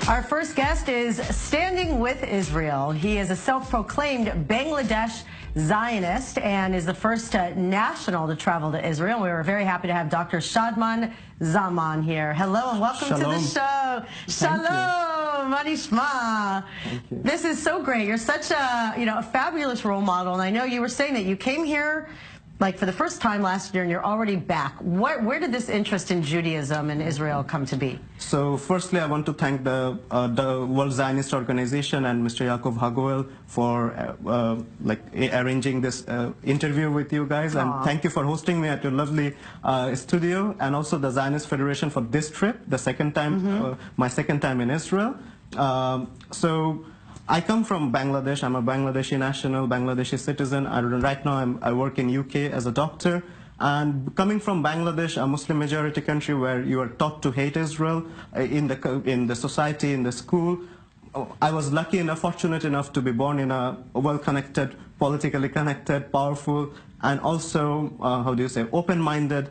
Our first guest is standing with Israel. He is a self-proclaimed Bangladesh Zionist and is the first national to travel to Israel. We were very happy to have Dr. Shadman Zaman here. Hello and welcome to the show. Shalom, Manishma. This is so great. You're such a fabulous role model, and I know you were saying that you came here like for the first time last year, and you're already back. Where did this interest in Judaism and Israel come to be? So, firstly, I want to thank the World Zionist Organization and Mr. Yaakov Hagoel for arranging this interview with you guys, and thank you for hosting me at your lovely studio, and also the Zionist Federation for this trip, the second time, my second time in Israel. So, I come from Bangladesh. I'm a Bangladeshi national, Bangladeshi citizen. Right now I work in UK as a doctor. And coming from Bangladesh, a Muslim majority country where you are taught to hate Israel in the society, in the school, I was lucky enough, fortunate enough to be born in a well-connected, politically connected, powerful, and also, open-minded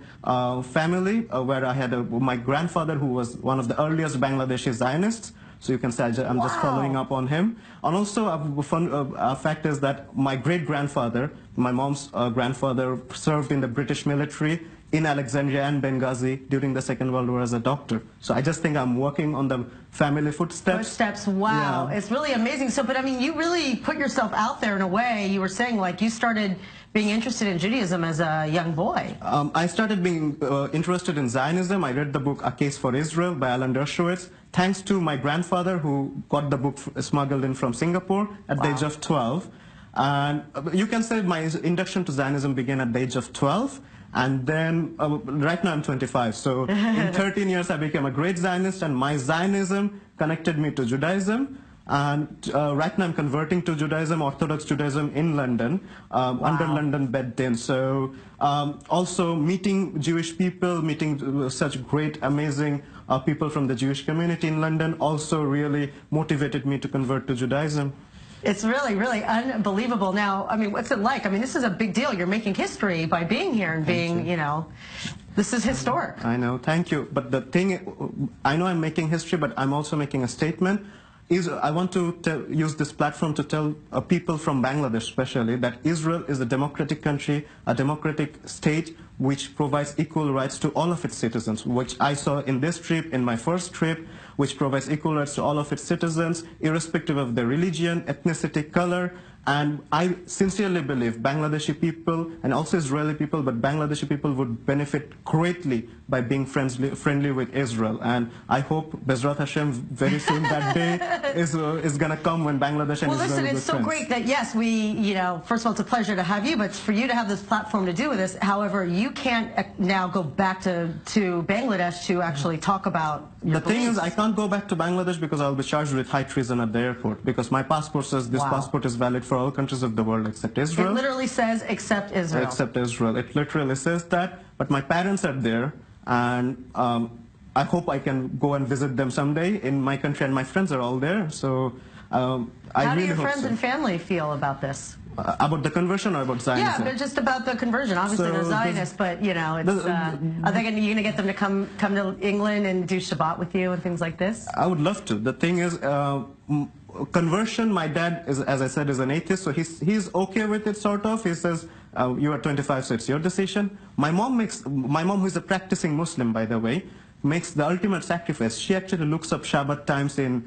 family where I had my grandfather who was one of the earliest Bangladeshi Zionists. So you can say I'm just following up on him. And also a fun fact is that my great-grandfather, my mom's grandfather, served in the British military in Alexandria and Benghazi during the Second World War as a doctor. So I just think I'm working on the family footsteps. Wow. Yeah. It's really amazing. So, but I mean, you really put yourself out there in a way. You were saying like you started being interested in Judaism as a young boy. I started being interested in Zionism. I read the book A Case for Israel by Alan Dershowitz, thanks to my grandfather who got the book smuggled in from Singapore at the age of 12. And you can say my induction to Zionism began at the age of 12. And then, right now I'm 25, so in 13 years I became a great Zionist, and my Zionism connected me to Judaism. And right now I'm converting to Judaism, Orthodox Judaism in London, under London Bed Din. So also meeting Jewish people, meeting such great, amazing people from the Jewish community in London also really motivated me to convert to Judaism. It's really, really unbelievable. Now, I mean, what's it like? I mean, this is a big deal. You're making history by being here and being, this is historic. I know, thank you. But the thing, I know I'm making history, but I'm also making a statement. I want to use this platform to tell people from Bangladesh especially that Israel is a democratic country, a democratic state which provides equal rights to all of its citizens, which I saw in this trip, in my first trip, which provides equal rights to all of its citizens, irrespective of their religion, ethnicity, color. And I sincerely believe Bangladeshi people and also Israeli people, but Bangladeshi people would benefit greatly by being friendly with Israel. And I hope, Bezrat Hashem, very soon that day is going to come when Bangladesh and Israel will be friends. Well, listen, it's so great that, yes, we, first of all, it's a pleasure to have you, but for you to have this platform to do with this. However, you can't now go back to Bangladesh to actually talk about your The thing is, I can't go back to Bangladesh because I'll be charged with high treason at the airport, because my passport says this passport is valid for all countries of the world except Israel. It literally says except Israel. Except Israel. It literally says that. But my parents are there, and I hope I can go and visit them someday in my country, and my friends are all there. So I really hope so. How do your friends and family feel about this? About the conversion or about Zionism? Yeah, but just about the conversion. Obviously, they're Zionists, but are they going to get them to come to England and do Shabbat with you and things like this? I would love to. The thing is, conversion, my dad, as I said, is an atheist, so he's okay with it, sort of. He says, you are 25, so it's your decision. My mom, who is a practicing Muslim, by the way, makes the ultimate sacrifice. She actually looks up Shabbat times in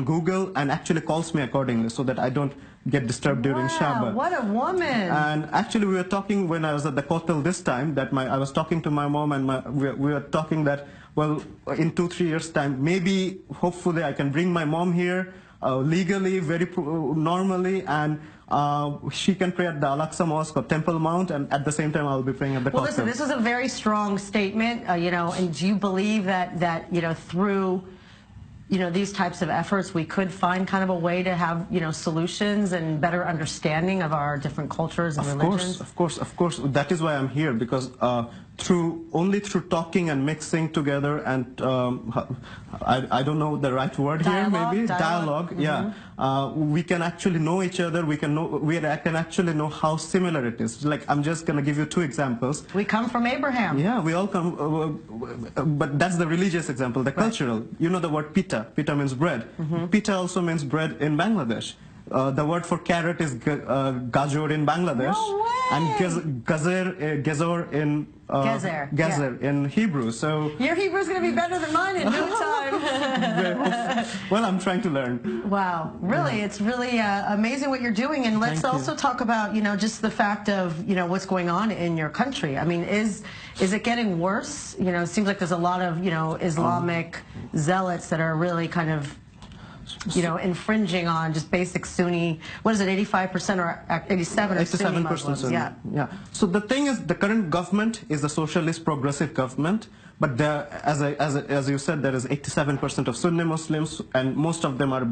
Google and actually calls me accordingly so that I don't get disturbed during Shabbat. What a woman! And actually, we were talking when I was at the Kotel this time that I was talking to my mom, and we were talking that, well, in 2-3 years' time, maybe, hopefully, I can bring my mom here legally, very normally, and she can pray at the Al-Aqsa Mosque or Temple Mount, and at the same time I'll be praying at the Kotel. Well, listen, this is a very strong statement, and do you believe that through these types of efforts we could find kind of a way to have solutions and better understanding of our different cultures and religions? Of course. That is why I'm here, because only through talking and mixing together, and I don't know the right word here, maybe dialogue. Yeah, we can actually know each other. We can actually know how similar it is. Like, I'm just gonna give you two examples. We come from Abraham. Yeah, we all come, but that's the religious example. The cultural, you know the word pita. Pita means bread. Pita also means bread in Bangladesh. The word for carrot is gajor in Bangladesh, and gezor in gezer in Hebrew. So your Hebrew is going to be better than mine in no time. Well, I'm trying to learn. Wow, really, it's really amazing what you're doing. And let's also talk about, just the fact of, what's going on in your country. I mean, is it getting worse? It seems like there's a lot of, Islamic zealots that are really kind of infringing on just basic Sunni, what is it, 85% or 87% or Sunni Muslims? Sunni. Yeah. So the thing is, the current government is a socialist progressive government, but as you said, there is 87% of Sunni Muslims, and most of them are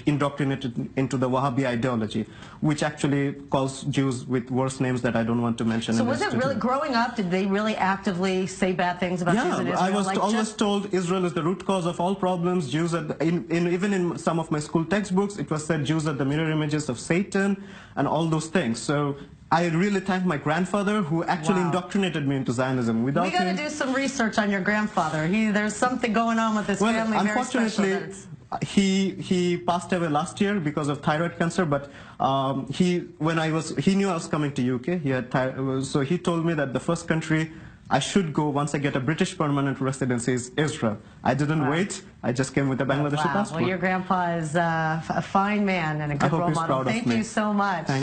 indoctrinated into the Wahhabi ideology, which actually calls Jews with worse names that I don't want to mention. So was it really, growing up, did they really actively say bad things about Jews in Israel? I was always told Israel is the root cause of all problems. Jews are even in some of my school textbooks, it was said Jews are the mirror images of Satan and all those things. So I really thank my grandfather, who actually indoctrinated me into Zionism. We got to do some research on your grandfather. There's something going on with his family. Unfortunately, he passed away last year because of thyroid cancer. But he knew I was coming to UK. So he told me that the first country I should go once I get a British permanent residency is Israel. I didn't wait. I just came with a Bangladeshi passport. Well, your grandpa is a fine man and a good role model. Thank you so much.